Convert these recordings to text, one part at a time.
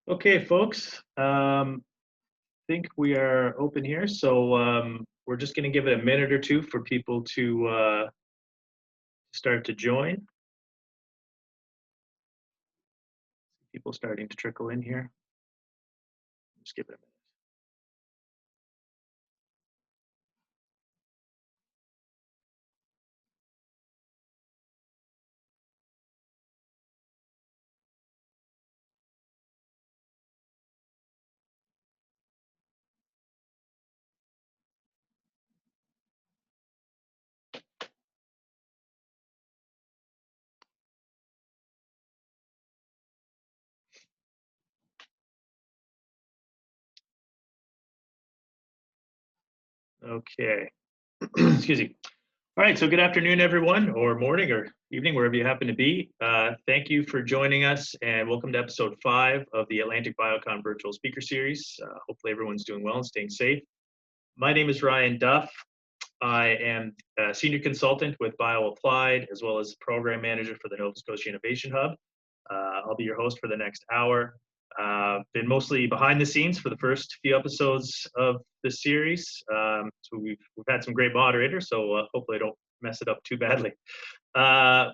Okay, folks, think we are open here. So we're just going to give it a minute or two for people to start to join. People starting to trickle in here. Just give it a minute. Okay, excuse me. All right, so good afternoon, everyone, or morning or evening, wherever you happen to be. Thank you for joining us, and welcome to episode 5 of the Atlantic BioCon Virtual Speaker Series. Hopefully everyone's doing well and staying safe. My name is Ryan Duff. I am a senior consultant with BioApplied, as well as program manager for the Nova Scotia Innovation Hub. I'll be your host for the next hour. Been mostly behind the scenes for the first few episodes of the series. So we've had some great moderators, so hopefully I don't mess it up too badly.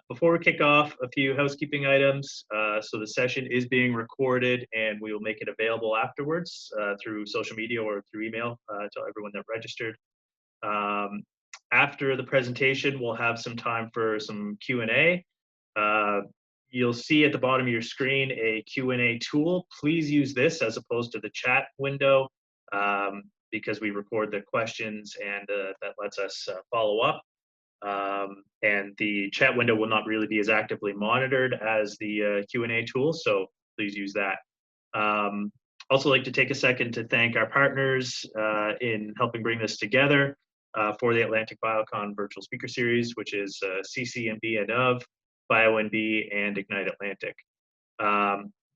Before we kick off, a few housekeeping items. So the session is being recorded, and we will make it available afterwards through social media or through email to everyone that registered. After the presentation, we'll have some time for some Q&A. You'll see at the bottom of your screen a Q&A tool. Please use this as opposed to the chat window because we record the questions, and that lets us follow up. And the chat window will not really be as actively monitored as the Q&A tool, so please use that. Also like to take a second to thank our partners in helping bring this together for the Atlantic BioCon Virtual Speaker Series, which is CCNB-Innov, BioNB, and Ignite Atlantic.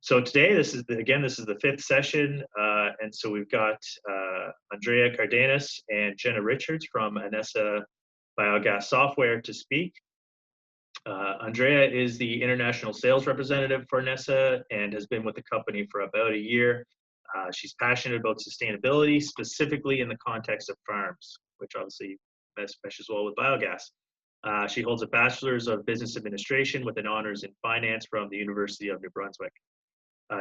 So today, this is the 5th session, and so we've got Andrea Cardenas and Jenna Richards from anessa Biogas Software to speak. Andrea is the international sales representative for anessa and has been with the company for about a year. She's passionate about sustainability, specifically in the context of farms, which obviously meshes well with biogas. She holds a Bachelor's of Business Administration with an honors in finance from the University of New Brunswick.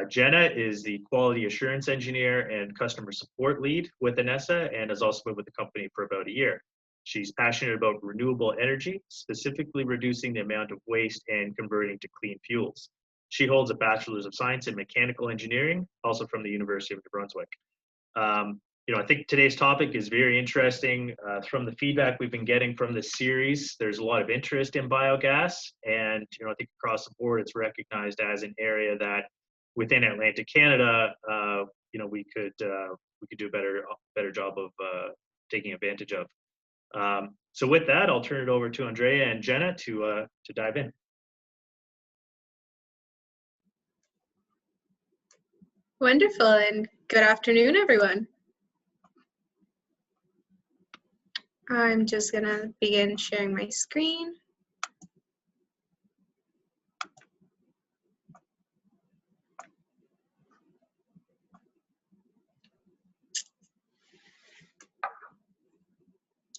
Jenna is the Quality Assurance Engineer and Customer Support Lead with anessa and has also been with the company for about a year. She's passionate about renewable energy, specifically reducing the amount of waste and converting to clean fuels. She holds a Bachelor's of Science in Mechanical Engineering, also from the University of New Brunswick. I think today's topic is very interesting. From the feedback we've been getting from this series, there's a lot of interest in biogas, and I think across the board, it's recognized as an area that within Atlantic Canada, we could do a better job of taking advantage of. So with that, I'll turn it over to Andrea and Jenna to dive in. Wonderful, and good afternoon, everyone. I'm just going to begin sharing my screen.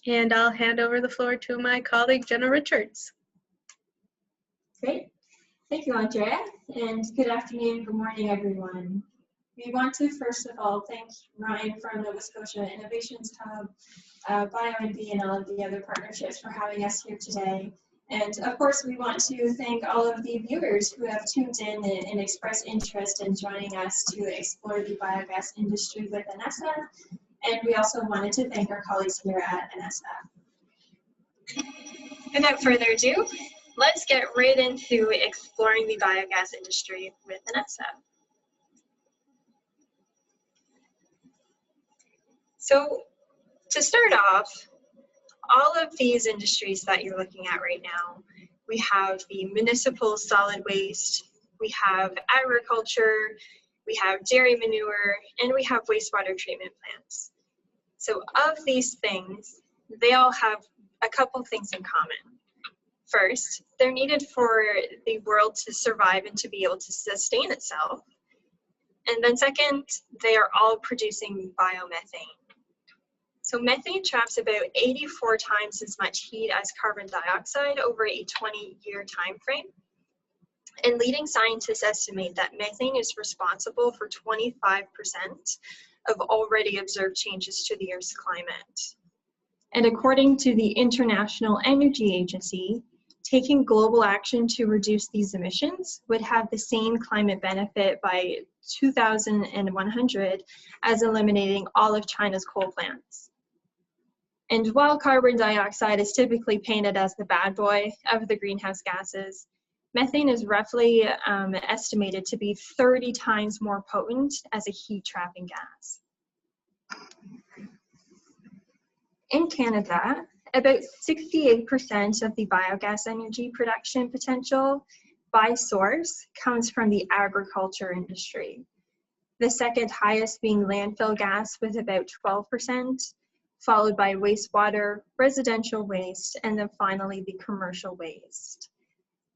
And I'll hand over the floor to my colleague, Jenna Richards. Great. Thank you, Andrea, and good afternoon, good morning, everyone. We want to, first of all, thank Ryan from Nova Scotia Innovation Hub, BioNB, and all of the other partnerships for having us here today. And of course, we want to thank all of the viewers who have tuned in and expressed interest in joining us to explore the biogas industry with anessa. And we also wanted to thank our colleagues here at anessa. Without further ado, let's get right into exploring the biogas industry with anessa. So to start off, all of these industries that you're looking at right now, we have the municipal solid waste, we have agriculture, we have dairy manure, and we have wastewater treatment plants. So of these things, they all have a couple things in common. First, they're needed for the world to survive and to be able to sustain itself. And then second, they are all producing biomethane. So methane traps about 84 times as much heat as carbon dioxide over a 20-year time frame. And leading scientists estimate that methane is responsible for 25% of already observed changes to the Earth's climate. And according to the International Energy Agency, taking global action to reduce these emissions would have the same climate benefit by 2100 as eliminating all of China's coal plants. And while carbon dioxide is typically painted as the bad boy of the greenhouse gases, methane is roughly estimated to be 30 times more potent as a heat-trapping gas. In Canada, about 68% of the biogas energy production potential by source comes from the agriculture industry. The second highest being landfill gas with about 12%, followed by wastewater, residential waste, and then finally the commercial waste.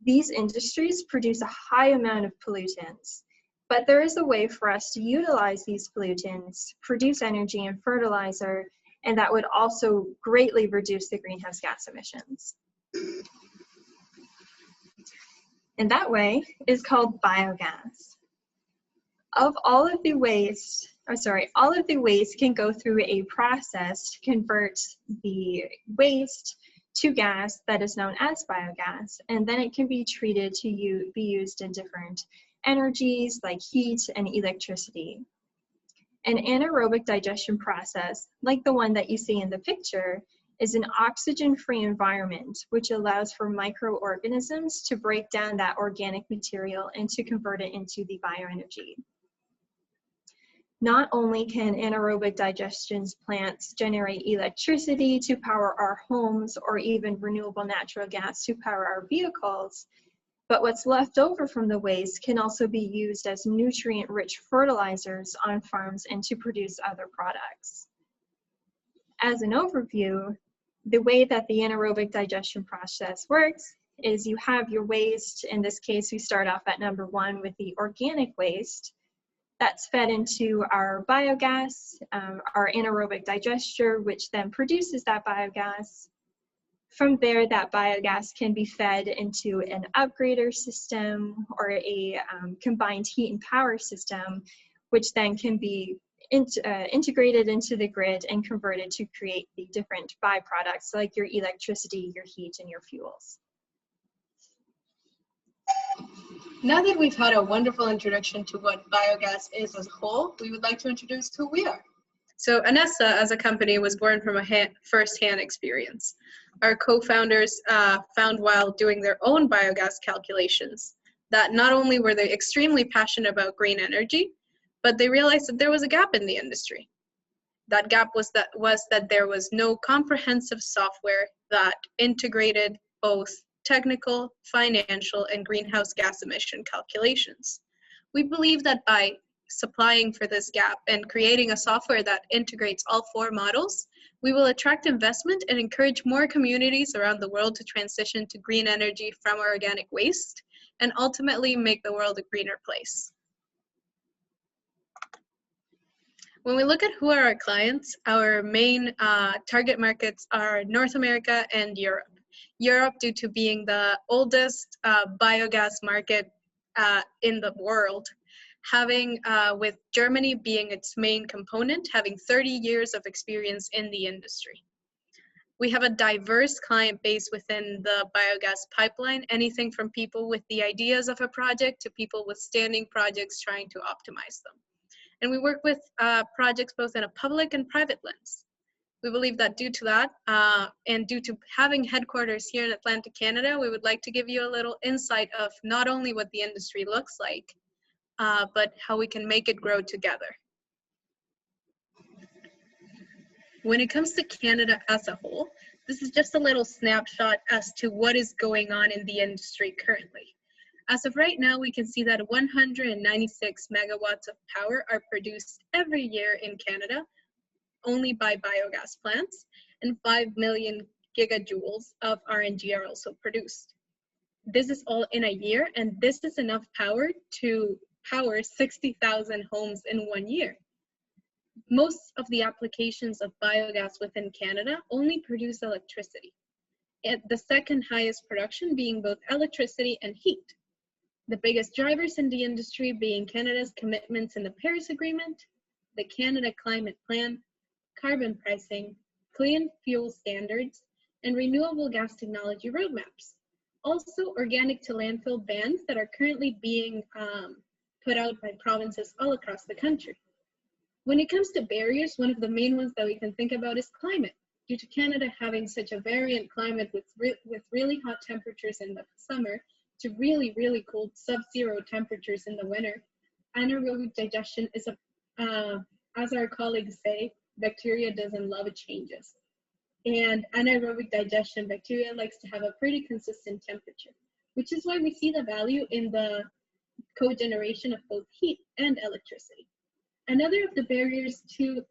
These industries produce a high amount of pollutants, but there is a way for us to utilize these pollutants, produce energy and fertilizer, and that would also greatly reduce the greenhouse gas emissions. And that way is called biogas. All of the waste can go through a process to convert the waste to gas that is known as biogas, and then it can be treated to be used in different energies like heat and electricity. An anaerobic digestion process, like the one that you see in the picture, is an oxygen-free environment which allows for microorganisms to break down that organic material and to convert it into the bioenergy. Not only can anaerobic digestion plants generate electricity to power our homes or even renewable natural gas to power our vehicles, but what's left over from the waste can also be used as nutrient-rich fertilizers on farms and to produce other products. As an overview, the way that the anaerobic digestion process works is you have your waste. In this case, we start off at number 1 with the organic waste. That's fed into our biogas, our anaerobic digester, which then produces that biogas. From there, that biogas can be fed into an upgrader system or a combined heat and power system, which then can be integrated into the grid and converted to create the different byproducts like your electricity, your heat, and your fuels. Now that we've had a wonderful introduction to what biogas is as a whole, we would like to introduce who we are. So anessa as a company was born from a first-hand experience. Our co-founders found while doing their own biogas calculations that not only were they extremely passionate about green energy, but they realized that there was a gap in the industry. That gap was that there was no comprehensive software that integrated both technical, financial, and greenhouse gas emission calculations. We believe that by supplying for this gap and creating a software that integrates all 4 models, we will attract investment and encourage more communities around the world to transition to green energy from organic waste and ultimately make the world a greener place. When we look at who are our clients, our main target markets are North America and Europe. Europe, due to being the oldest biogas market in the world, with Germany being its main component, having 30 years of experience in the industry. We have a diverse client base within the biogas pipeline, anything from people with the ideas of a project to people with standing projects trying to optimize them. And we work with projects both in a public and private lens. We believe that due to that, and due to having headquarters here in Atlantic Canada, we would like to give you a little insight of not only what the industry looks like, but how we can make it grow together. When it comes to Canada as a whole, this is just a little snapshot as to what is going on in the industry currently. As of right now, we can see that 196 megawatts of power are produced every year in Canada, only by biogas plants, and 5 million gigajoules of RNG are also produced. This is all in a year, and this is enough power to power 60,000 homes in 1 year. Most of the applications of biogas within Canada only produce electricity, and the second highest production being both electricity and heat. The biggest drivers in the industry being Canada's commitments in the Paris Agreement, the Canada Climate Plan, carbon pricing, clean fuel standards, and renewable gas technology roadmaps. Also, organic to landfill bans that are currently being put out by provinces all across the country. When it comes to barriers, one of the main ones that we can think about is climate. Due to Canada having such a variant climate with really hot temperatures in the summer to really, really cold sub-zero temperatures in the winter, anaerobic digestion is as our colleagues say, bacteria doesn't love changes. And anaerobic digestion, bacteria likes to have a pretty consistent temperature, which is why we see the value in the cogeneration of both heat and electricity. Another of the barriers to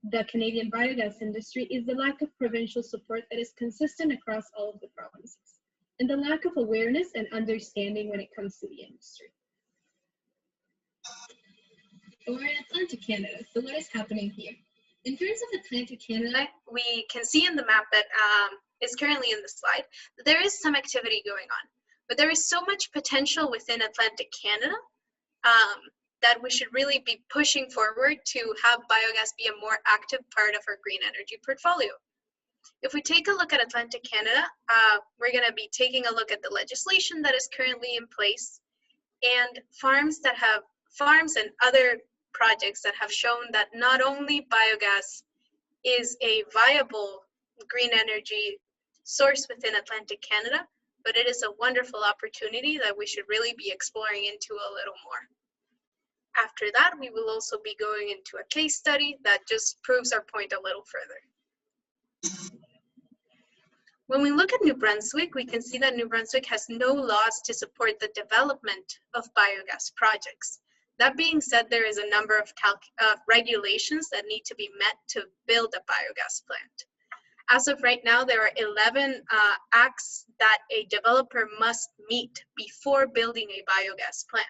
the Canadian biogas industry is the lack of provincial support that is consistent across all of the provinces, and the lack of awareness and understanding when it comes to the industry. We're in Atlantic Canada, so what is happening here? In terms of Atlantic Canada, we can see in the map that is currently in the slide that there is some activity going on, but there is so much potential within Atlantic Canada that we should really be pushing forward to have biogas be a more active part of our green energy portfolio. If we take a look at Atlantic Canada, we're going to be taking a look at the legislation that is currently in place and farms and other projects that have shown that not only biogas is a viable green energy source within Atlantic Canada, but it is a wonderful opportunity that we should really be exploring into a little more. After that, we will also be going into a case study that just proves our point a little further. When we look at New Brunswick, we can see that New Brunswick has no laws to support the development of biogas projects. That being said, there is a number of regulations that need to be met to build a biogas plant. As of right now, there are 11 acts that a developer must meet before building a biogas plant.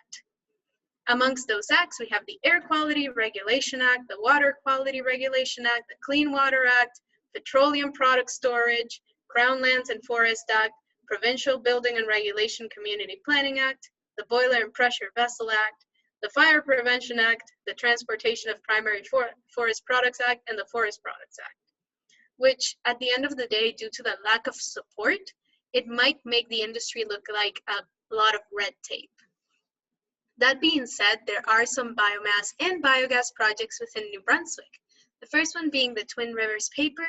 Amongst those acts, we have the Air Quality Regulation Act, the Water Quality Regulation Act, the Clean Water Act, Petroleum Product Storage, Crown Lands and Forest Act, Provincial Building and Regulation Community Planning Act, the Boiler and Pressure Vessel Act, the Fire Prevention Act, the Transportation of Primary Forest Products Act, and the Forest Products Act, which at the end of the day, due to the lack of support, it might make the industry look like a lot of red tape. That being said, there are some biomass and biogas projects within New Brunswick. The first one being the Twin Rivers Paper,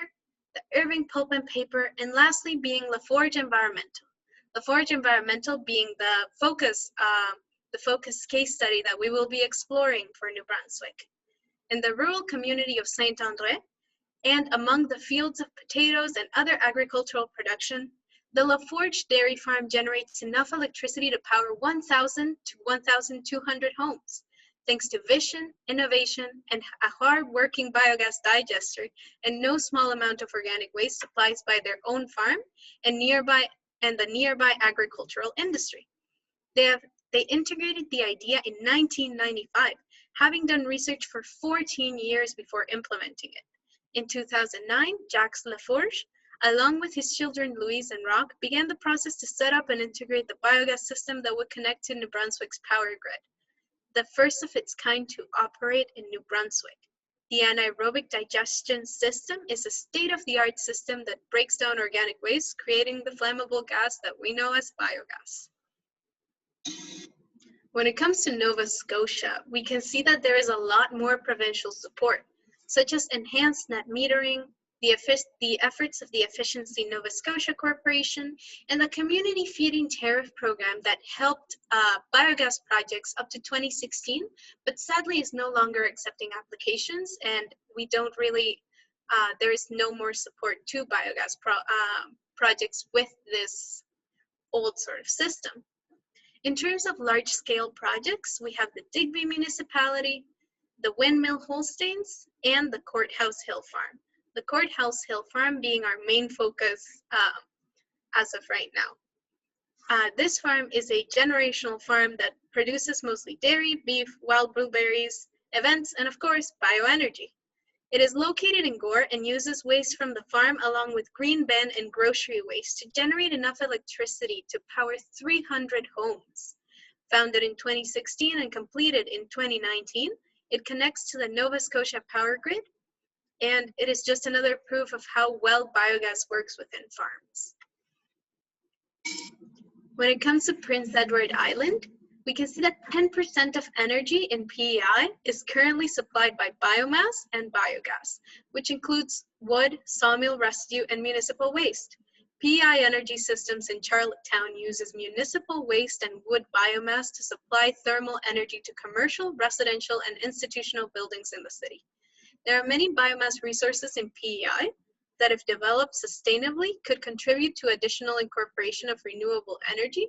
the Irving Pulp and Paper, and lastly being LaForge Environmental. LaForge Environmental being the focus case study that we will be exploring for New Brunswick. In the rural community of Saint-André, and among the fields of potatoes and other agricultural production, the LaForge dairy farm generates enough electricity to power 1,000 to 1,200 homes, thanks to vision, innovation, and a hard-working biogas digester and no small amount of organic waste supplied by their own farm and the nearby agricultural industry. They integrated the idea in 1995, having done research for 14 years before implementing it. In 2009, Jacques Laforge, along with his children Louise and Rock, began the process to set up and integrate the biogas system that would connect to New Brunswick's power grid, the first of its kind to operate in New Brunswick. The anaerobic digestion system is a state-of-the-art system that breaks down organic waste, creating the flammable gas that we know as biogas. When it comes to Nova Scotia, we can see that there is a lot more provincial support, such as enhanced net metering, the efforts of the Efficiency Nova Scotia Corporation, and the Community Feeding Tariff Program that helped biogas projects up to 2016, but sadly is no longer accepting applications, and we don't really, there is no more support to biogas projects with this old sort of system. In terms of large-scale projects, we have the Digby Municipality, the Windmill Holsteins, and the Courthouse Hill Farm. The Courthouse Hill Farm being our main focus as of right now. This farm is a generational farm that produces mostly dairy, beef, wild blueberries, events, and of course, bioenergy. It is located in Gore and uses waste from the farm along with green bin and grocery waste to generate enough electricity to power 300 homes. Founded in 2016 and completed in 2019, it connects to the Nova Scotia power grid, and it is just another proof of how well biogas works within farms. When it comes to Prince Edward Island, we can see that 10% of energy in PEI is currently supplied by biomass and biogas, which includes wood, sawmill residue, and municipal waste. PEI Energy Systems in Charlottetown uses municipal waste and wood biomass to supply thermal energy to commercial, residential, and institutional buildings in the city. There are many biomass resources in PEI that, if developed sustainably, could contribute to additional incorporation of renewable energy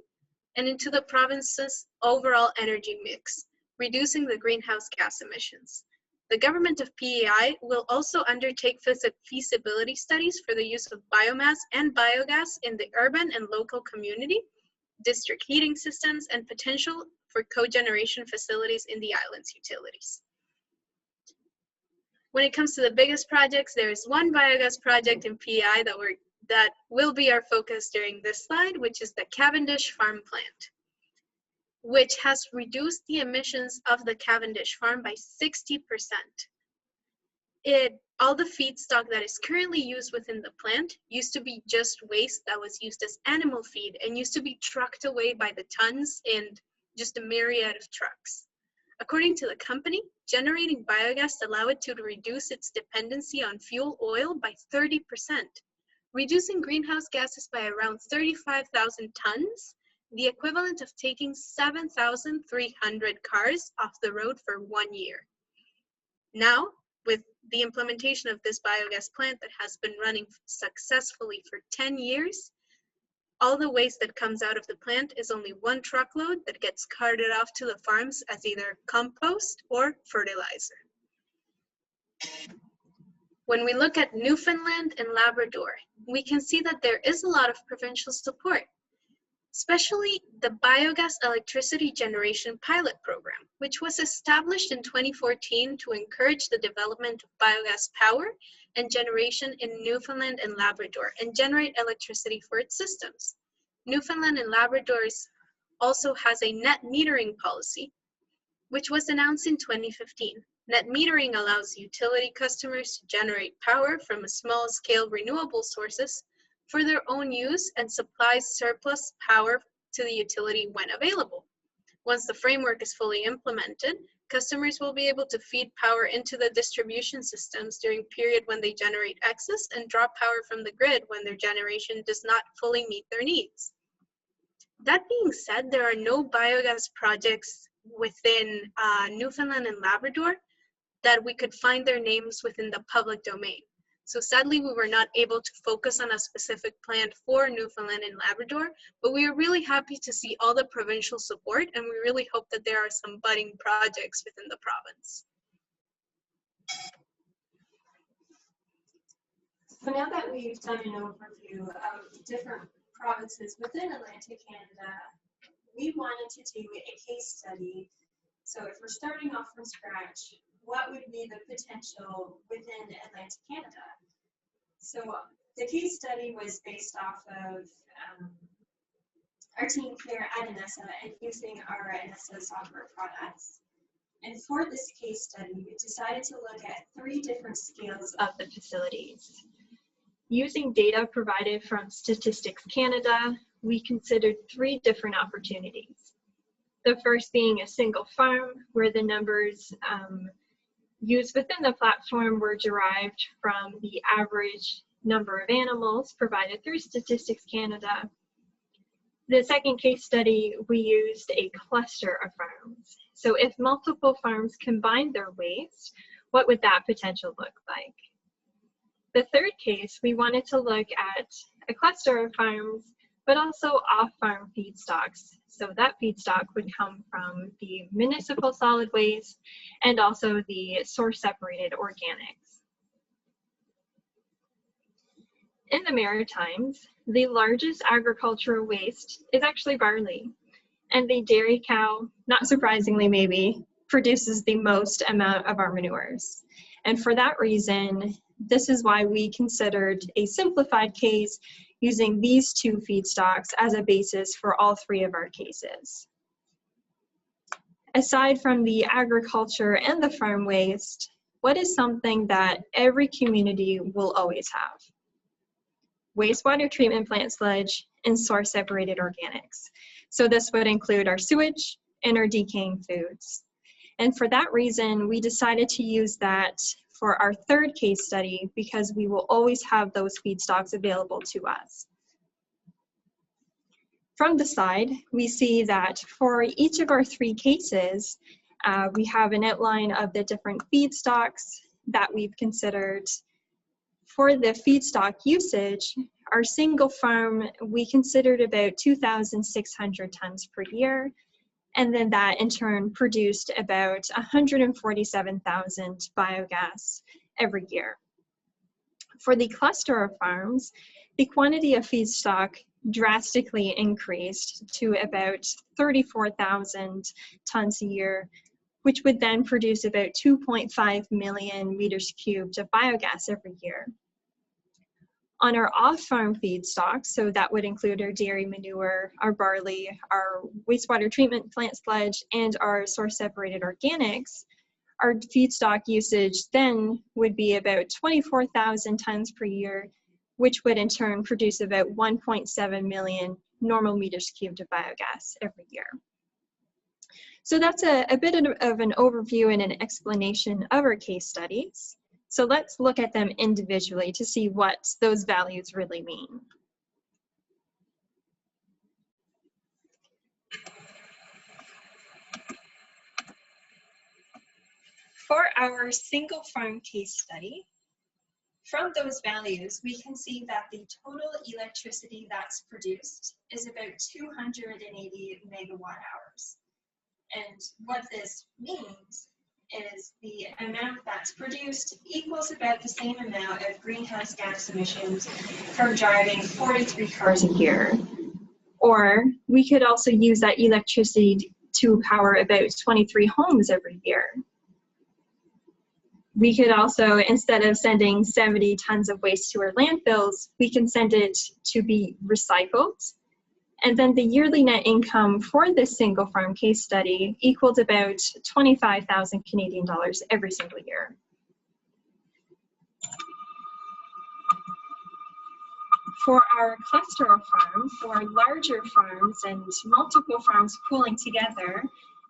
and into the province's overall energy mix, reducing the greenhouse gas emissions. The government of PEI will also undertake feasibility studies for the use of biomass and biogas in the urban and local community, district heating systems, and potential for cogeneration facilities in the island's utilities. When it comes to the biggest projects, there is one biogas project in PEI that will be our focus during this slide, which is the Cavendish Farm Plant, which has reduced the emissions of the Cavendish farm by 60%. All the feedstock that is currently used within the plant used to be just waste that was used as animal feed and used to be trucked away by the tons in just a myriad of trucks. According to the company, generating biogas allowed it to reduce its dependency on fuel oil by 30%, reducing greenhouse gases by around 35,000 tons, the equivalent of taking 7,300 cars off the road for 1 year. Now, with the implementation of this biogas plant that has been running successfully for 10 years, all the waste that comes out of the plant is only one truckload that gets carted off to the farms as either compost or fertilizer. When we look at Newfoundland and Labrador, we can see that there is a lot of provincial support, especially the Biogas Electricity Generation Pilot Program, which was established in 2014 to encourage the development of biogas power and generation in Newfoundland and Labrador and generate electricity for its systems. Newfoundland and Labrador also has a net metering policy, which was announced in 2015. Net metering allows utility customers to generate power from small-scale renewable sources for their own use and supplies surplus power to the utility when available. Once the framework is fully implemented, customers will be able to feed power into the distribution systems during a period when they generate excess and draw power from the grid when their generation does not fully meet their needs. That being said, there are no biogas projects within Newfoundland and Labrador that we could find their names within the public domain. So sadly, we were not able to focus on a specific plan for Newfoundland and Labrador, but we are really happy to see all the provincial support, and we really hope that there are some budding projects within the province. So now that we've done an overview of different provinces within Atlantic Canada, we wanted to do a case study. So if we're starting off from scratch, what would be the potential within Atlantic Canada? So the case study was based off of our team here at anessa and using our anessa software products. And for this case study, we decided to look at 3 different scales Of the facilities. Using data provided from Statistics Canada, we considered 3 different opportunities. The first being a single farm, where the numbers used within the platform were derived from the average number of animals provided through Statistics Canada. The second case study, we used a cluster of farms. So if multiple farms combined their waste, what would that potential look like? The third case, we wanted to look at a cluster of farms, but also off-farm feedstocks. So that feedstock would come from the municipal solid waste and also the source-separated organics. in the Maritimes, the largest agricultural waste is actually barley. And the dairy cow, not surprisingly maybe, produces the most amount of our manures. And for that reason, this is why we considered a simplified case using these two feedstocks as a basis for all three of our cases. Aside from the agriculture and the farm waste, what is something that every community will always have? Wastewater treatment plant sludge and source separated organics. So this would include our sewage and our decaying foods. And for that reason, we decided to use that for our third case study because we will always have those feedstocks available to us. From the side, we see that for each of our three cases, we have an outline of the different feedstocks that we've considered. For the feedstock usage, our single farm, we considered about 2,600 tons per year, and then that in turn produced about 147,000 biogas every year. For the cluster of farms, the quantity of feedstock drastically increased to about 34,000 tons a year, which would then produce about 2.5 million meters cubed of biogas every year. On our off-farm feedstocks, so that would include our dairy manure, our barley, our wastewater treatment plant sludge, and our source-separated organics, our feedstock usage then would be about 24,000 tons per year, which would in turn produce about 1.7 million normal meters cubed of biogas every year. So that's a bit of an overview and an explanation of our case studies. So let's look at them individually to see what those values really mean. For our single farm case study, from those values, we can see that the total electricity that's produced is about 280 megawatt hours. And what this means is the amount that's produced equals about the same amount of greenhouse gas emissions from driving 43 cars a year. Or we could also use that electricity to power about 23 homes every year. We could also, instead of sending 70 tons of waste to our landfills, we can send it to be recycled. And then the yearly net income for this single farm case study equaled about 25,000 Canadian dollars every single year. For our cluster of farms, for larger farms and multiple farms pooling together,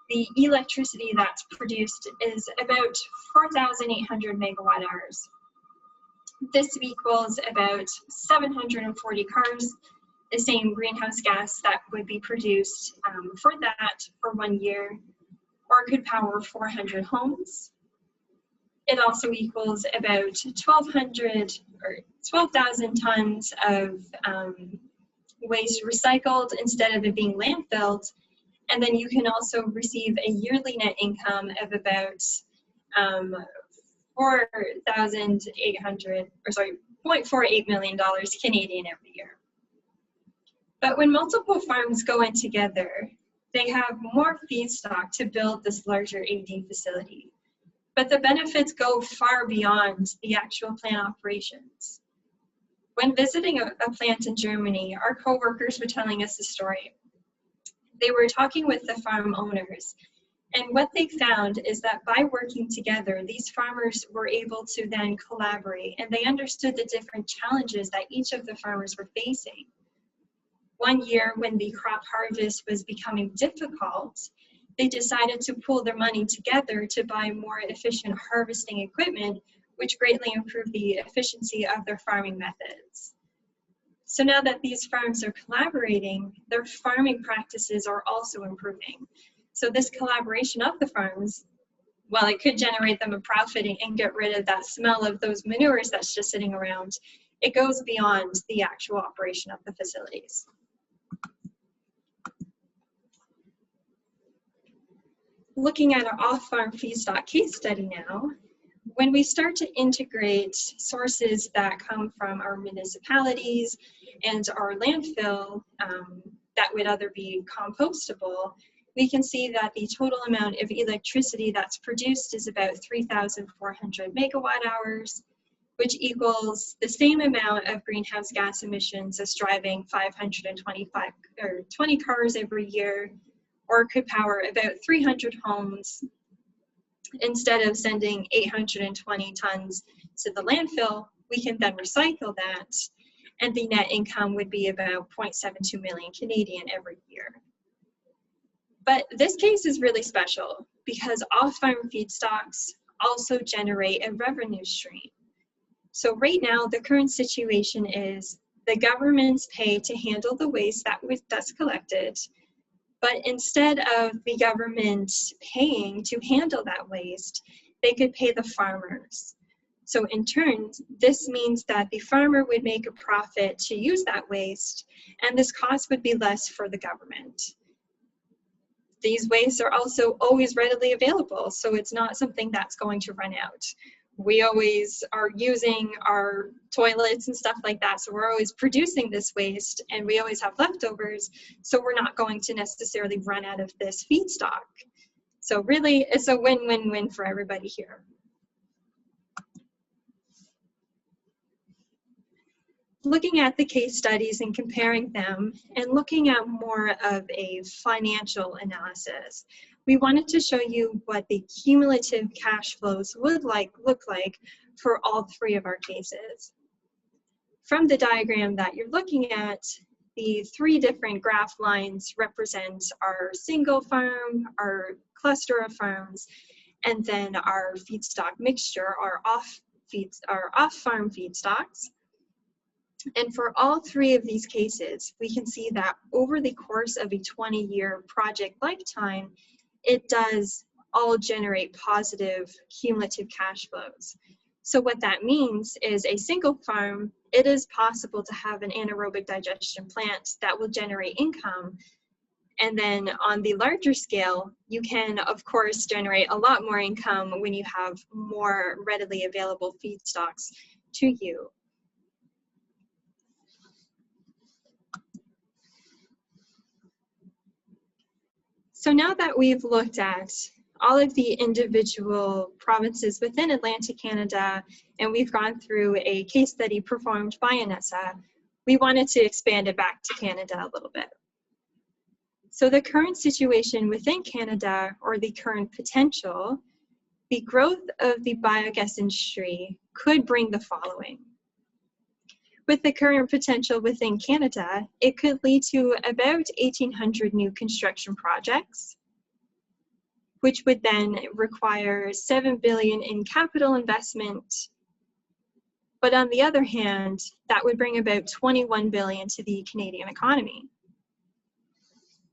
the electricity that's produced is about 4,800 megawatt hours. This equals about 740 cars, the same greenhouse gas that would be produced for 1 year, or could power 400 homes. It also equals about 12,000 tons of waste recycled instead of it being landfilled. And then you can also receive a yearly net income of about $0.48 million Canadian every year. But when multiple farms go in together, they have more feedstock to build this larger AD facility. But the benefits go far beyond the actual plant operations. When visiting a plant in Germany, our coworkers were telling us a story. They were talking with the farm owners, and what they found is that by working together, these farmers were able to then collaborate, and they understood the different challenges that each of the farmers were facing. One year, when the crop harvest was becoming difficult, they decided to pool their money together to buy more efficient harvesting equipment, which greatly improved the efficiency of their farming methods. So now that these farms are collaborating, their farming practices are also improving. So this collaboration of the farms, while it could generate them a profit and get rid of that smell of those manures that's just sitting around, it goes beyond the actual operation of the facilities. Looking at our off-farm feedstock case study now, when we start to integrate sources that come from our municipalities and our landfill that would either be compostable, we can see that the total amount of electricity that's produced is about 3,400 megawatt hours, which equals the same amount of greenhouse gas emissions as driving 20 cars every year, or could power about 300 homes instead of sending 820 tons to the landfill. We can then recycle that, and the net income would be about 0.72 million Canadian every year. But this case is really special because off-farm feedstocks also generate a revenue stream. So right now, the current situation is the governments pay to handle the waste that's collected, but instead of the government paying to handle that waste, they could pay the farmers. So in turn, this means that the farmer would make a profit to use that waste, and this cost would be less for the government. These wastes are also always readily available, so it's not something that's going to run out. We always are using our toilets and stuff like that, so we're always producing this waste, and we always have leftovers, so we're not going to necessarily run out of this feedstock. So really, it's a win-win-win for everybody here. Looking at the case studies and comparing them, and looking at more of a financial analysis, we wanted to show you what the cumulative cash flows would look like for all three of our cases. From the diagram that you're looking at, the three different graph lines represent our single farm, our cluster of farms, and then our feedstock mixture, our off-farm feedstocks. And for all three of these cases, we can see that over the course of a 20-year project lifetime, it does all generate positive cumulative cash flows. So what that means is a single farm, it is possible to have an anaerobic digestion plant that will generate income. And then on the larger scale, you can, of course, generate a lot more income when you have more readily available feedstocks to you. So now that we've looked at all of the individual provinces within Atlantic Canada, and we've gone through a case study performed by anessa, we wanted to expand it back to Canada a little bit. So the current situation within Canada, or the current potential, the growth of the biogas industry could bring the following. With the current potential within Canada, it could lead to about 1,800 new construction projects, which would then require $7 billion in capital investment. But on the other hand, that would bring about $21 billion to the Canadian economy.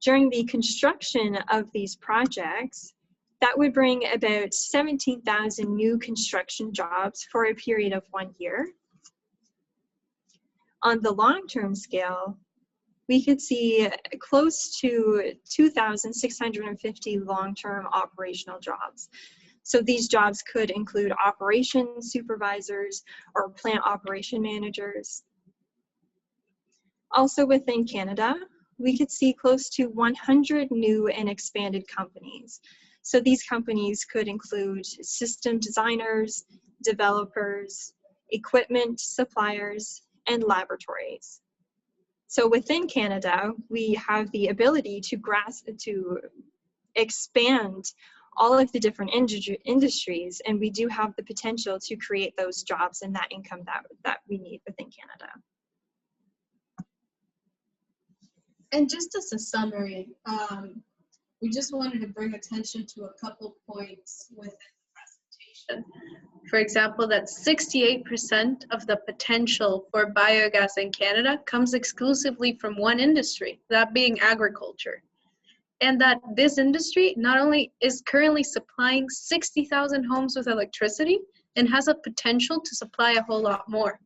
During the construction of these projects, that would bring about 17,000 new construction jobs for a period of 1 year. On the long-term scale, we could see close to 2,650 long-term operational jobs. So these jobs could include operations supervisors or plant operation managers. Also within Canada, we could see close to 100 new and expanded companies. So these companies could include system designers, developers, equipment suppliers, and laboratories. So within Canada, we have the ability to expand all of the different industries, and we do have the potential to create those jobs and that income that we need within Canada. And just as a summary, we just wanted to bring attention to a couple points within the presentation. For example, that 68% of the potential for biogas in Canada comes exclusively from one industry, that being agriculture. And that this industry not only is currently supplying 60,000 homes with electricity and has a potential to supply a whole lot more.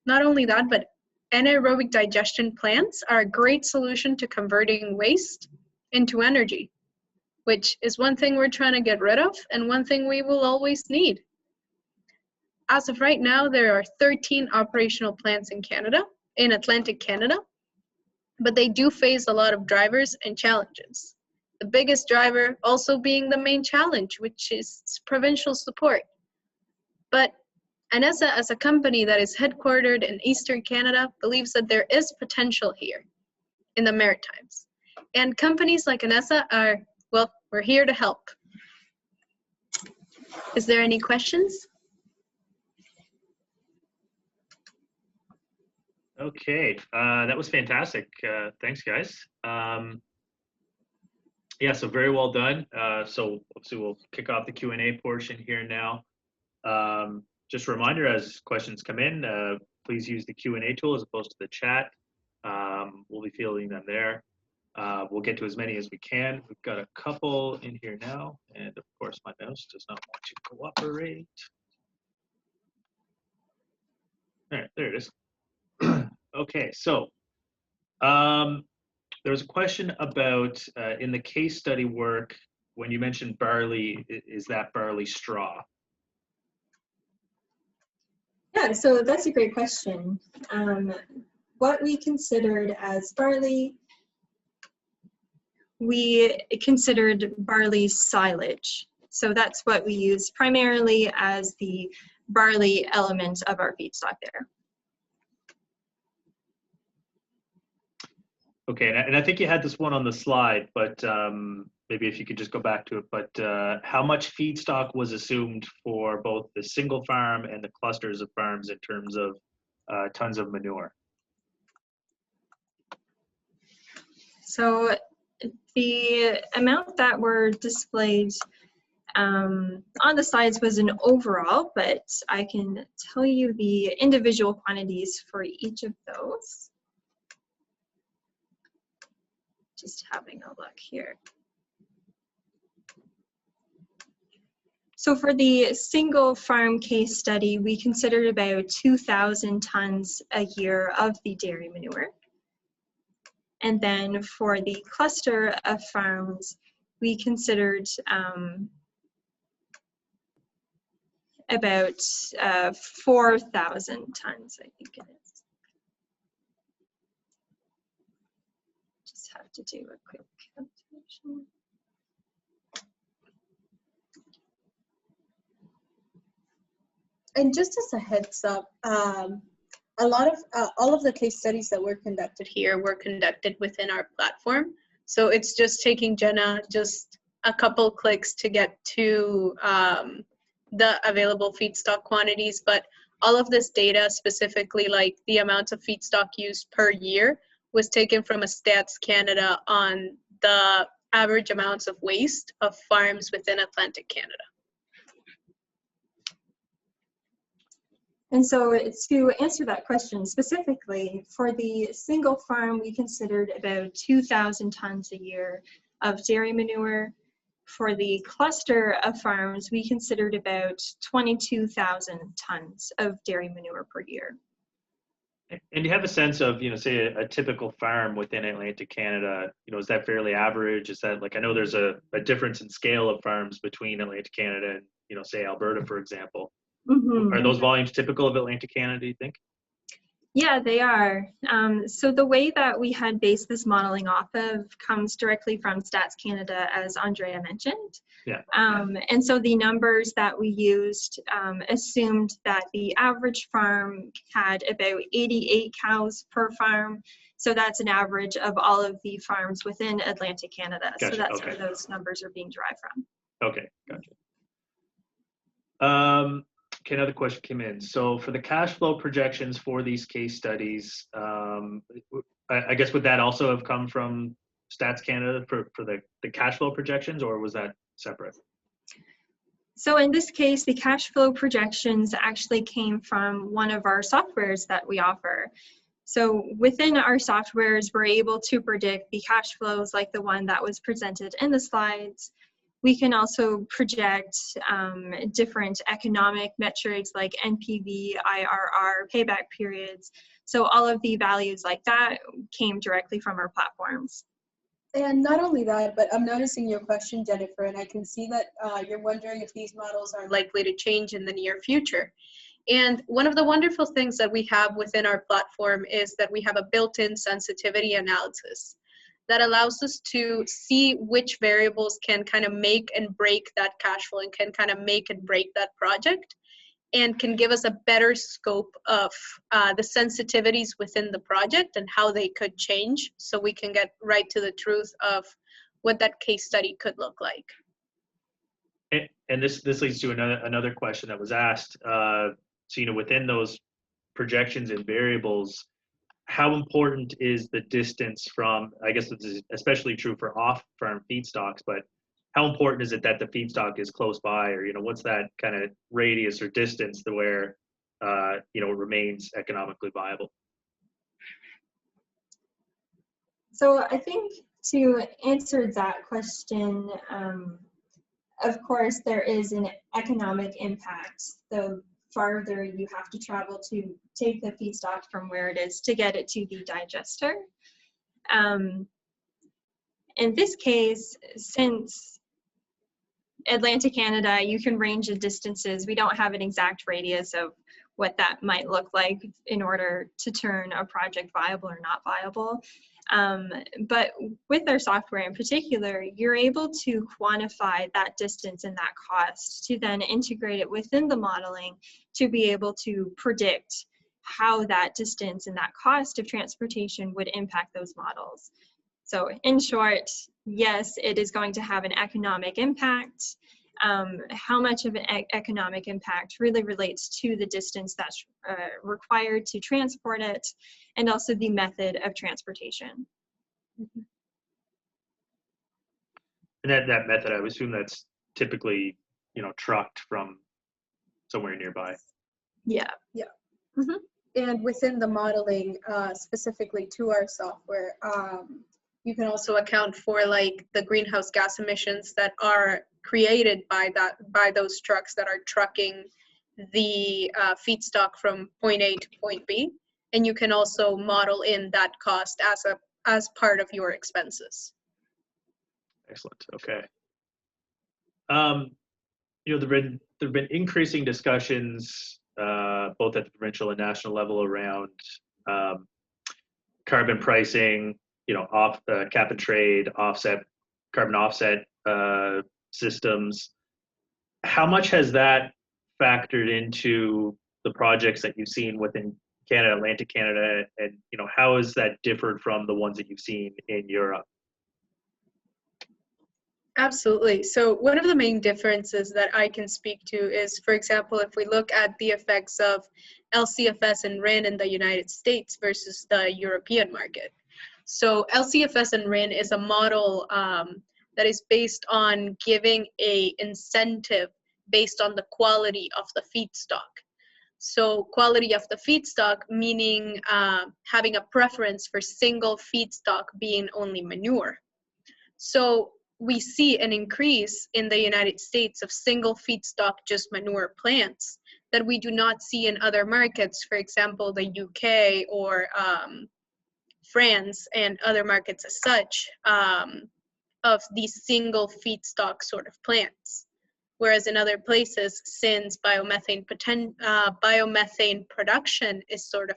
Not only that, but anaerobic digestion plants are a great solution to converting waste into energy, which is one thing we're trying to get rid of and one thing we will always need. As of right now, there are 13 operational plants in Atlantic Canada, but they do face a lot of drivers and challenges. The biggest driver also being the main challenge, which is provincial support. But anessa, as a company that is headquartered in Eastern Canada, believes that there is potential here in the Maritimes. And companies like anessa are, well, we're here to help. Is there any questions? Okay, that was fantastic. Thanks, guys. Yeah, so very well done. So we'll kick off the Q&A portion here now. Just a reminder, as questions come in, please use the Q&A tool as opposed to the chat. We'll be fielding them there. We'll get to as many as we can. We've got a couple in here now, and of course my mouse does not want to cooperate. All right, there it is. Okay, so there was a question about in the case study work, when you mentioned barley, is that barley straw? Yeah, so that's a great question. What we considered as barley, we considered barley silage. So that's what we use primarily as the barley element of our feedstock there. Okay, and I think you had this one on the slide, but maybe if you could just go back to it. But how much feedstock was assumed for both the single farm and the clusters of farms in terms of tons of manure? So the amount that were displayed on the slides was an overall, but I can tell you the individual quantities for each of those. Just having a look here. So for the single farm case study, we considered about 2,000 tons a year of the dairy manure. And then for the cluster of farms, we considered about 4,000 tons, I think it is. Just have to do a quick calculation. And just as a heads up, all of the case studies that were conducted here were conducted within our platform. So it's just taking Jenna just a couple clicks to get to the available feedstock quantities, but all of this data, specifically like the amount of feedstock used per year, was taken from a Stats Canada on the average amounts of waste of farms within Atlantic Canada. And so to answer that question specifically, for the single farm, we considered about 2,000 tons a year of dairy manure. For the cluster of farms, we considered about 22,000 tons of dairy manure per year. And you have a sense of, say a typical farm within Atlantic Canada, is that fairly average? Is that like, I know there's a difference in scale of farms between Atlantic Canada and, say Alberta, for example. Mm-hmm. Are those volumes typical of Atlantic Canada, do you think? Yeah, they are. So the way that we had based this modeling off of comes directly from Stats Canada, as Andrea mentioned. Yeah. And so the numbers that we used assumed that the average farm had about 88 cows per farm. So that's an average of all of the farms within Atlantic Canada. Gotcha. So that's where those numbers are being derived from. Okay, gotcha. Okay, another question came in. So for the cash flow projections for these case studies, I guess would that also have come from Stats Canada for the cash flow projections, or was that separate? So in this case, the cash flow projections actually came from one of our softwares that we offer. So within our softwares, we're able to predict the cash flows like the one that was presented in the slides. We can also project different economic metrics like NPV, IRR, payback periods. So all of the values like that came directly from our platforms. And not only that, but I'm noticing your question, Jennifer, and I can see that you're wondering if these models are likely to change in the near future. And one of the wonderful things that we have within our platform is that we have a built-in sensitivity analysis that allows us to see which variables can kind of make and break that cash flow and can kind of make and break that project, and can give us a better scope of the sensitivities within the project and how they could change, so we can get right to the truth of what that case study could look like. And this leads to another question that was asked. So, you know, within those projections and variables, how important is the distance from, I guess this is especially true for off-farm feedstocks, but how important is it that the feedstock is close by, or, you know, what's that kind of radius or distance to where, you know, it remains economically viable? So I think to answer that question, of course, there is an economic impact. The farther you have to travel to take the feedstock from where it is to get it to the digester. In this case, since Atlantic Canada, you can range the distances. We don't have an exact radius of what that might look like in order to turn a project viable or not viable. But with our software in particular, you're able to quantify that distance and that cost to then integrate it within the modeling to be able to predict how that distance and that cost of transportation would impact those models. So in short, yes, it is going to have an economic impact. How much of an economic impact really relates to the distance that's required to transport it, and also the method of transportation. And that method, I would assume that's typically, you know, trucked from somewhere nearby. Yeah. Yeah. Mm-hmm. And within the modeling, specifically to our software, you can also account for like the greenhouse gas emissions that are created by those trucks that are trucking the feedstock from point A to point B, and you can also model in that cost as part of your expenses. Excellent. Okay. You know, there've been increasing discussions both at the provincial and national level around carbon pricing, you know, cap and trade, carbon offset systems. How much has that factored into the projects that you've seen within Canada, Atlantic Canada, and, you know, how is that differed from the ones that you've seen in Europe? Absolutely. So one of the main differences that I can speak to is, for example, if we look at the effects of LCFS and Rinne in the United States versus the European market. So LCFS and Rinne is a model that is based on giving a incentive based on the quality of the feedstock. So quality of the feedstock, meaning having a preference for single feedstock being only manure. So we see an increase in the United States of single feedstock, just manure plants, that we do not see in other markets, for example, the UK or France and other markets as such, of these single feedstock sort of plants. Whereas in other places, since biomethane production is sort of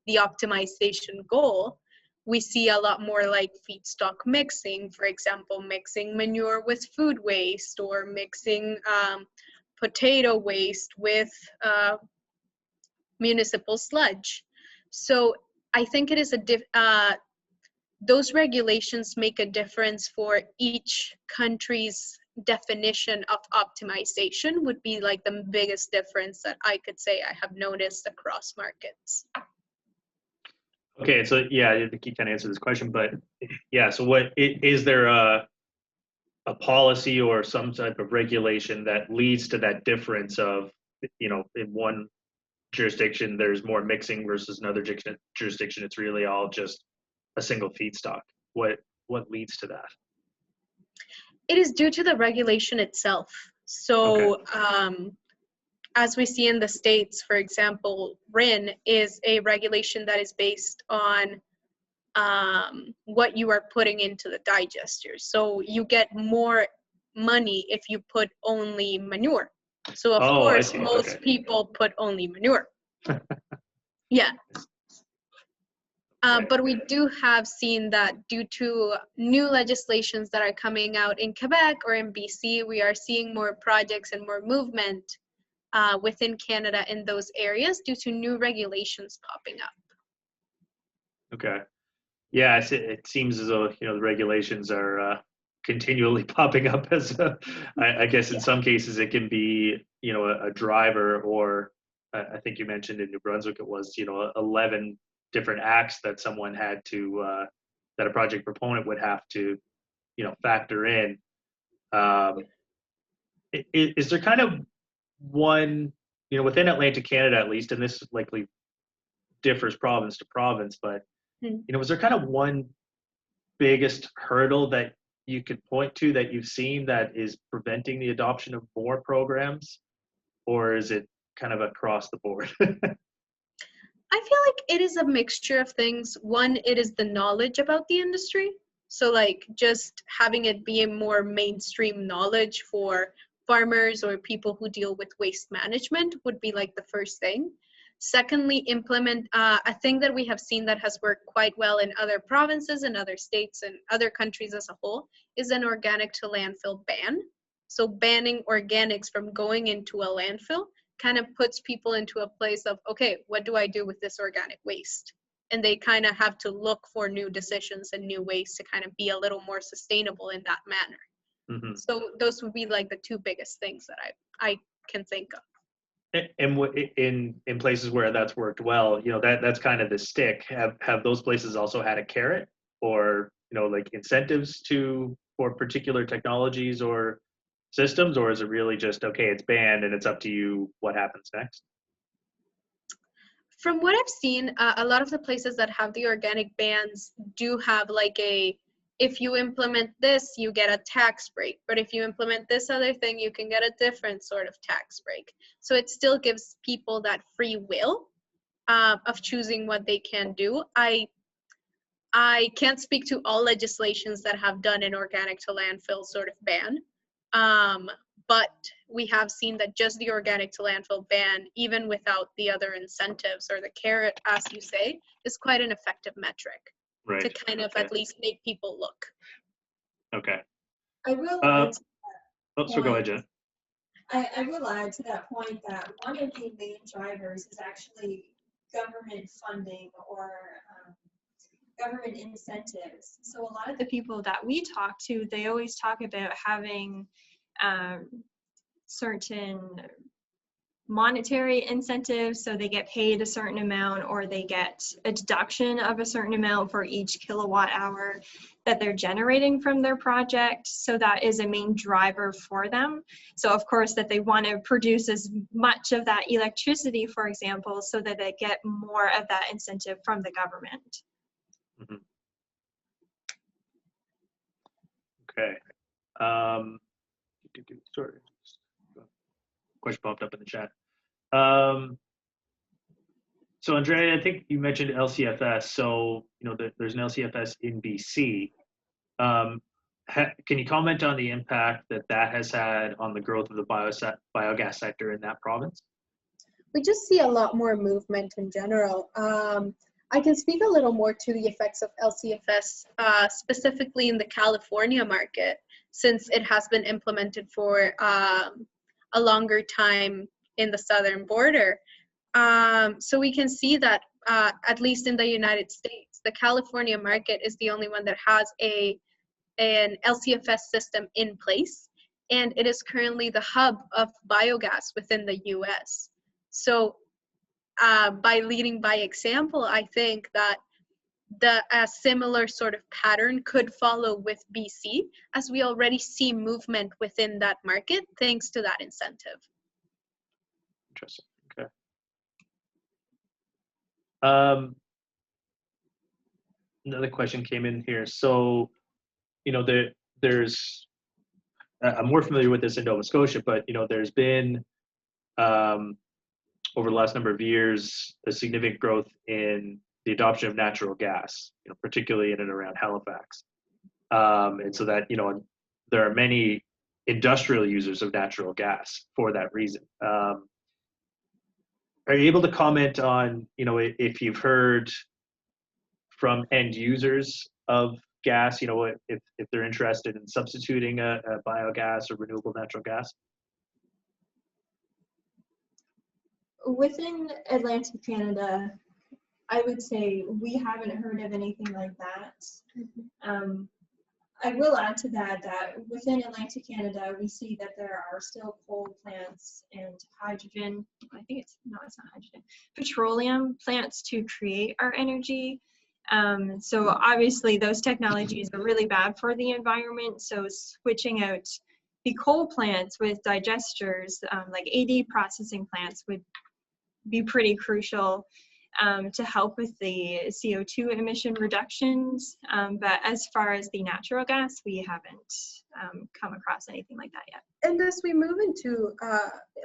the optimization goal, we see a lot more like feedstock mixing, for example, mixing manure with food waste, or mixing potato waste with municipal sludge. So I think it is those regulations make a difference for each country's definition of optimization, would be like the biggest difference that I could say I have noticed across markets. Okay, so yeah, I think you kind of answered this question, but yeah, so what is there a policy or some type of regulation that leads to that difference of, you know, in one jurisdiction there's more mixing versus another jurisdiction it's really all just a single feedstock? What leads to that? It is due to the regulation itself. So okay. As we see in the States, for example, Rinne is a regulation that is based on what you are putting into the digester. So you get more money if you put only manure. So of Oh, I course, see. most Okay. people put only manure. Yeah. Okay. But we do have seen that due to new legislations that are coming out in Quebec or in BC, we are seeing more projects and more movement within Canada in those areas due to new regulations popping up. Okay. Yeah, it seems as though, the regulations are continually popping up as I guess in some cases it can be, a driver, or I think you mentioned in New Brunswick it was, 11 different acts that someone had to, that a project proponent would have to, factor in. Is there kind of one, within Atlantic Canada at least, and this likely differs province to province, but, was there kind of one biggest hurdle that you could point to that you've seen that is preventing the adoption of more programs, or is it kind of across the board? I feel like it is a mixture of things. One, it is the knowledge about the industry. So like just having it be a more mainstream knowledge for farmers or people who deal with waste management would be like the first thing. Secondly, implement a thing that we have seen that has worked quite well in other provinces and other states and other countries as a whole is an organic to landfill ban. So banning organics from going into a landfill kind of puts people into a place of, okay, what do I do with this organic waste? And they kind of have to look for new decisions and new ways to kind of be a little more sustainable in that manner. Mm-hmm. So those would be like the two biggest things that I can think of. And in places where that's worked well, that's kind of the stick. Have those places also had a carrot, or like incentives for particular technologies or systems, or is it really just, okay, it's banned and it's up to you what happens next? From what I've seen, a lot of the places that have the organic bans do have like if you implement this, you get a tax break. But if you implement this other thing, you can get a different sort of tax break. So it still gives people that free will of choosing what they can do. I can't speak to all legislations that have done an organic to landfill sort of ban. But we have seen that just the organic to landfill ban, even without the other incentives or the carrot, as you say, is quite an effective metric. Right. To kind of at least make people look. Okay. I will add to that So go ahead, Jen. I will add to that point that one of the main drivers is actually government funding or government incentives. So a lot of the people that we talk to, they always talk about having certain monetary incentives, so they get paid a certain amount or they get a deduction of a certain amount for each kilowatt hour that they're generating from their project. So that is a main driver for them. So of course that they want to produce as much of that electricity, for example, so that they get more of that incentive from the government. Mm-hmm. Okay. Sorry. Question popped up in the chat. So Andrea, I think you mentioned LCFS. So there's an LCFS in BC. Can you comment on the impact that has had on the growth of the biogas sector in that province? We just see a lot more movement in general. I can speak a little more to the effects of LCFS, specifically in the California market, since it has been implemented for a longer time in the southern border. So we can see that at least in the United States, the California market is the only one that has an LCFS system in place, and it is currently the hub of biogas within the US. So by leading by example, I think that a similar sort of pattern could follow with BC, as we already see movement within that market thanks to that incentive. Interesting. Okay. Another question came in here. So, there's I'm more familiar with this in Nova Scotia, but there's been over the last number of years a significant growth in the adoption of natural gas, particularly in and around Halifax, and so that there are many industrial users of natural gas for that reason. Are you able to comment on, if you've heard from end users of gas, if they're interested in substituting a biogas or renewable natural gas? Within Atlantic Canada, I would say we haven't heard of anything like that. I will add to that within Atlantic Canada, we see that there are still coal plants and hydrogen, it's not hydrogen, petroleum plants to create our energy. So obviously those technologies are really bad for the environment. So switching out the coal plants with digesters, like AD processing plants, would be pretty crucial to help with the CO2 emission reductions. But as far as the natural gas, we haven't come across anything like that yet. And as we move into,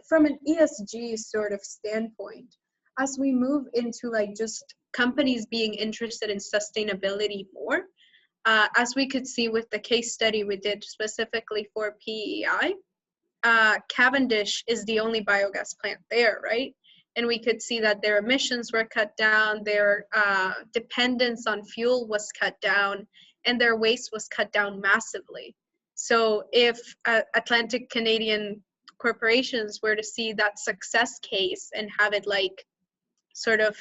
from an ESG sort of standpoint, as we move into like just companies being interested in sustainability more, as we could see with the case study we did specifically for PEI, Cavendish is the only biogas plant there, right? And we could see that their emissions were cut down, their dependence on fuel was cut down, and their waste was cut down massively. So if Atlantic Canadian corporations were to see that success case and have it like sort of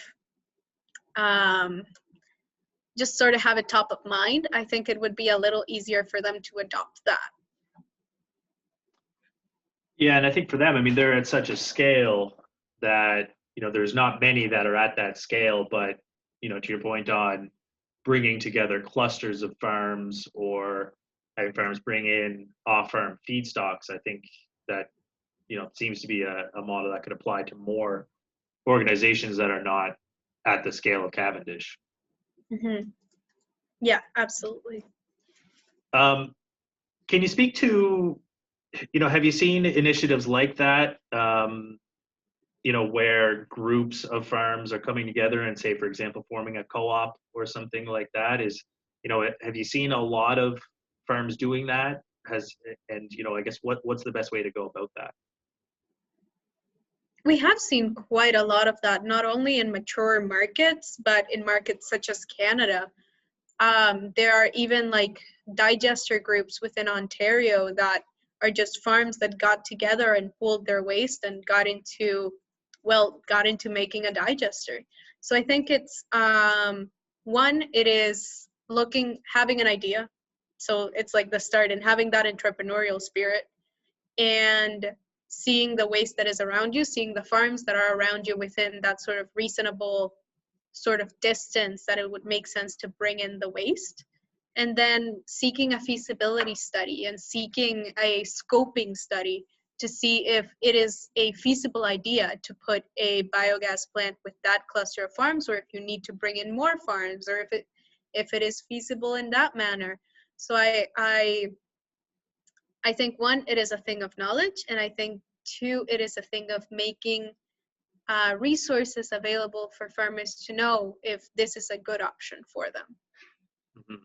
just sort of have it top of mind, I think it would be a little easier for them to adopt that. Yeah, and I think for them, I mean, they're at such a scale that, there's not many that are at that scale, but, to your point on bringing together clusters of farms or having farms bring in off-farm feedstocks, I think that, seems to be a model that could apply to more organizations that are not at the scale of Cavendish. Mm-hmm. Yeah, absolutely. Can you speak to, have you seen initiatives like that, where groups of farms are coming together and, say, for example, forming a co-op or something like that? Have you seen a lot of farms doing that? I guess what's the best way to go about that? We have seen quite a lot of that, not only in mature markets, but in markets such as Canada. There are even like digester groups within Ontario that are just farms that got together and pooled their waste and got into making a digester. So I think it's, one, it is having an idea. So it's like the start, and having that entrepreneurial spirit, and seeing the waste that is around you, seeing the farms that are around you within that sort of reasonable sort of distance that it would make sense to bring in the waste, and then seeking a feasibility study and seeking a scoping study to see if it is a feasible idea to put a biogas plant with that cluster of farms, or if you need to bring in more farms, or if it is feasible in that manner. So I think, one, it is a thing of knowledge, and I think, two, it is a thing of making resources available for farmers to know if this is a good option for them. Mm-hmm.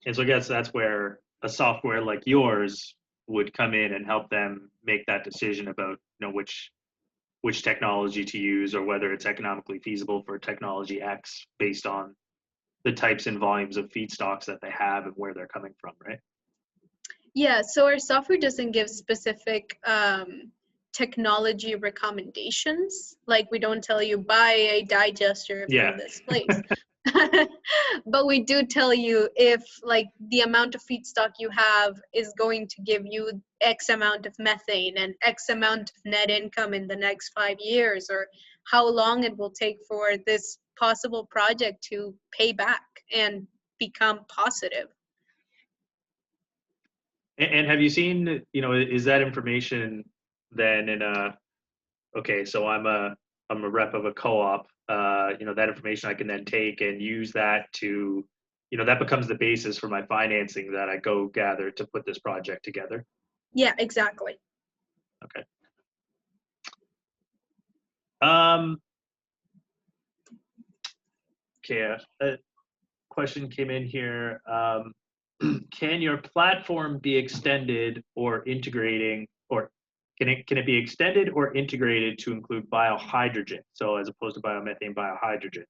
And so I guess that's where a software like yours would come in and help them make that decision about, which technology to use, or whether it's economically feasible for technology X based on the types and volumes of feedstocks that they have and where they're coming from, right? Yeah, so our software doesn't give specific technology recommendations. Like, we don't tell you buy a digester from this place. But we do tell you if like the amount of feedstock you have is going to give you X amount of methane and X amount of net income in the next 5 years, or how long it will take for this possible project to pay back and become positive. And have you seen, is that information then in so I'm a rep of a co-op, that information I can then take and use that to, that becomes the basis for my financing that I go gather to put this project together? Yeah, exactly. Okay. Okay, a question came in here. can your platform be extended or integrating, or can it be extended or integrated to include biohydrogen? So as opposed to biomethane, biohydrogen.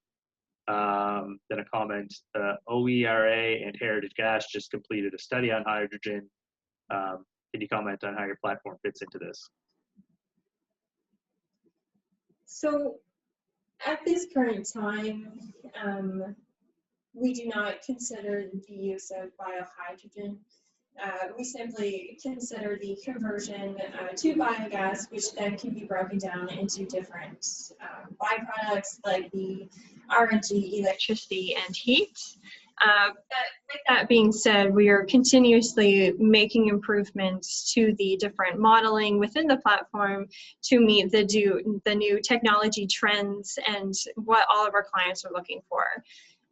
Then a comment, OERA and Heritage Gas just completed a study on hydrogen. Can you comment on how your platform fits into this? So at this current time, we do not consider the use of biohydrogen. We simply consider the conversion to biogas, which then can be broken down into different byproducts like the RNG, Electricity and heat. But with that being said, we are continuously making improvements to the different modeling within the platform to meet the new technology trends and what all of our clients are looking for.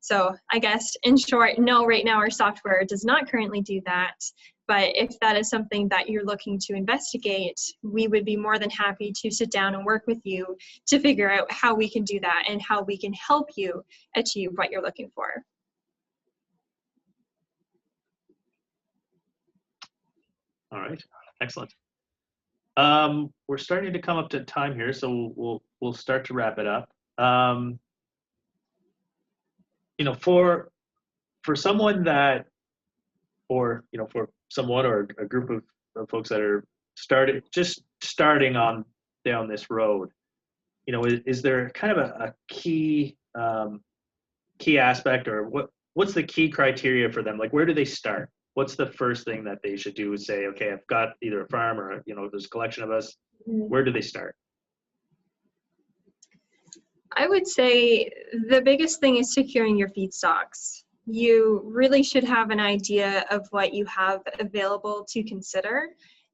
So I guess in short, no, right now our software does not currently do that. But if that is something that you're looking to investigate, we would be more than happy to sit down and work with you to figure out how we can do that and how we can help you achieve what you're looking for. All right, excellent. We're starting to come up to time here, so we'll start to wrap it up. You know, for someone that, or you know, for someone or a group of folks that are just starting on down this road, you know, is there kind of a key aspect, or what's the key criteria for them? Like, where do they start? What's the first thing that they should do? Is say, okay, I've got either a farm or, you know, there's a collection of us. Where do they start? I would say the biggest thing is securing your feedstocks. You really should have an idea of what you have available to consider,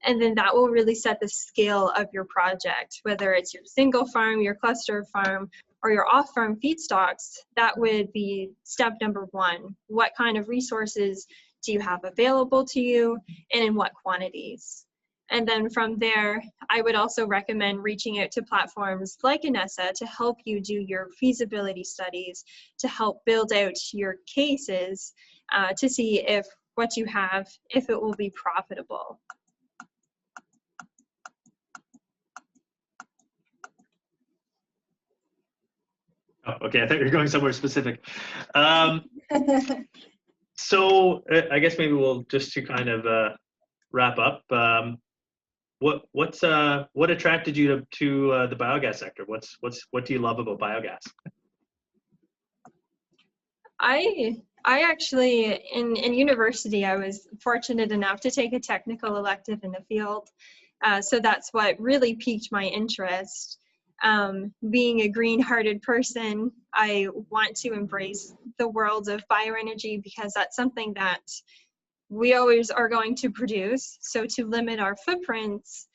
and then that will really set the scale of your project, whether it's your single farm, your cluster farm, or your off-farm feedstocks. That would be step number one. What kind of resources do you have available to you, and in what quantities? And then from there, I would also recommend reaching out to platforms like anessa to help you do your feasibility studies, to help build out your cases, to see if what you have, if it will be profitable. Oh, okay, I thought you were going somewhere specific. So I guess maybe we'll just to kind of wrap up. What attracted you to the biogas sector? What do you love about biogas? I actually, in university, I was fortunate enough to take a technical elective in the field. So that's what really piqued my interest. Being a green-hearted person, I want to embrace the world of bioenergy because that's something that we always are going to produce. So to limit our footprints,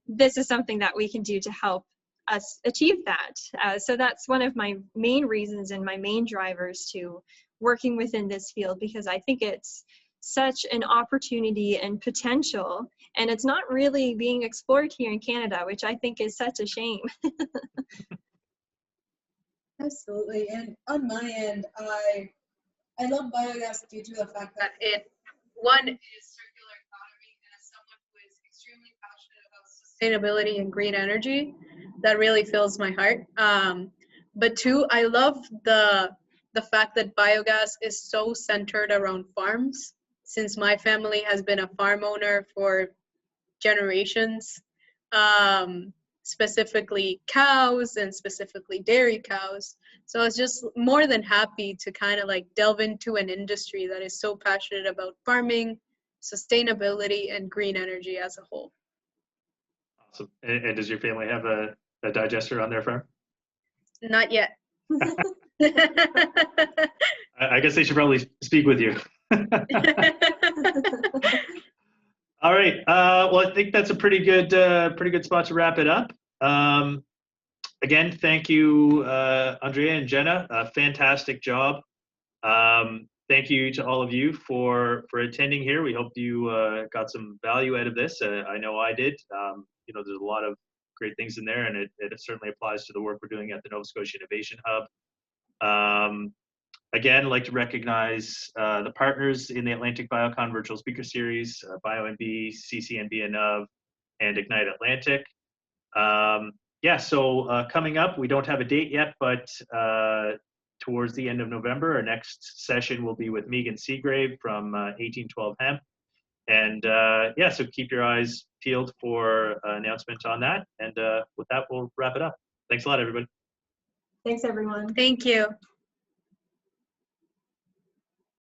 this is something that we can do to help us achieve that. So that's one of my main reasons and my main drivers to working within this field, because I think it's such an opportunity and potential, and it's not really being explored here in Canada, which I think is such a shame. Absolutely, and on my end, I love biogas due to the fact that one is circular economy, and as someone who is extremely passionate about sustainability and green energy, that really fills my heart. But two, I love the fact that biogas is so centered around farms, since my family has been a farm owner for generations, specifically cows and specifically dairy cows. So I was just more than happy to kind of like delve into an industry that is so passionate about farming, sustainability, and green energy as a whole. Awesome. And does your family have a digester on their farm? Not yet. I guess they should probably speak with you. All right. Well, I think that's a pretty good spot to wrap it up. Again, thank you, Andrea and Jenna. Fantastic job. Thank you to all of you for attending here. We hope you got some value out of this. I know I did. You know, there's a lot of great things in there, and it certainly applies to the work we're doing at the Nova Scotia Innovation Hub. Again, I'd like to recognize the partners in the Atlantic BioCon Virtual Speaker Series, BioNB, CCNB-Innov and Ignite Atlantic. So coming up, we don't have a date yet, but towards the end of November, our next session will be with Megan Seagrave from 1812 Hemp. And so keep your eyes peeled for an announcement on that. And with that, we'll wrap it up. Thanks a lot, everybody. Thanks, everyone. Thank you.